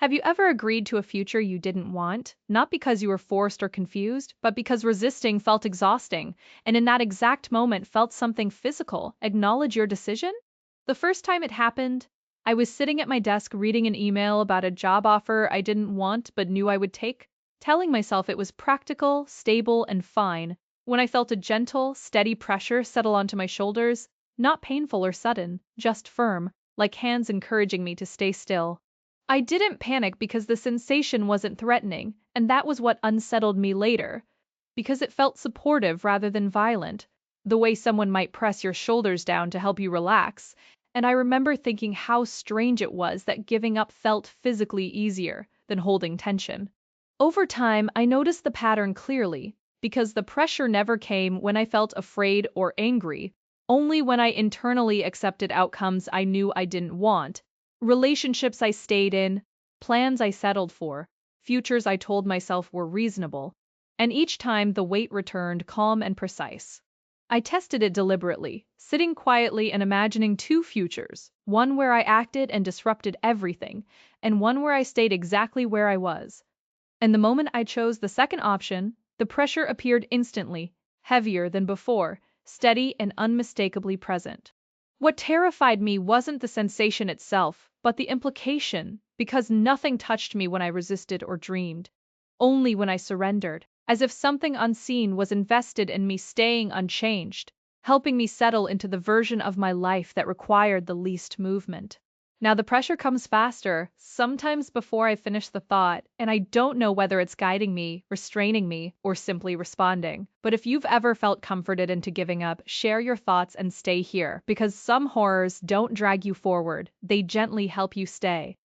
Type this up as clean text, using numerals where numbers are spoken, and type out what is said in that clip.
Have you ever agreed to a future you didn't want, not because you were forced or confused, but because resisting felt exhausting, and in that exact moment felt something physical? Acknowledge your decision? The first time it happened, I was sitting at my desk reading an email about a job offer I didn't want but knew I would take, telling myself it was practical, stable, and fine, when I felt a gentle, steady pressure settle onto my shoulders, not painful or sudden, just firm, like hands encouraging me to stay still. I didn't panic because the sensation wasn't threatening, and that was what unsettled me later, because it felt supportive rather than violent, the way someone might press your shoulders down to help you relax. And I remember thinking how strange it was that giving up felt physically easier than holding tension. Over time, I noticed the pattern clearly, because the pressure never came when I felt afraid or angry, only when I internally accepted outcomes I knew I didn't want, relationships I stayed in, plans I settled for, futures I told myself were reasonable, and each time the weight returned calm and precise. I tested it deliberately, sitting quietly and imagining two futures, one where I acted and disrupted everything, and one where I stayed exactly where I was. And the moment I chose the second option, the pressure appeared instantly, heavier than before, steady and unmistakably present. What terrified me wasn't the sensation itself, but the implication, because nothing touched me when I resisted or dreamed. Only when I surrendered, as if something unseen was invested in me staying unchanged, helping me settle into the version of my life that required the least movement. Now the pressure comes faster, sometimes before I finish the thought, and I don't know whether it's guiding me, restraining me, or simply responding. But if you've ever felt comforted into giving up, share your thoughts and stay here, because some horrors don't drag you forward, they gently help you stay.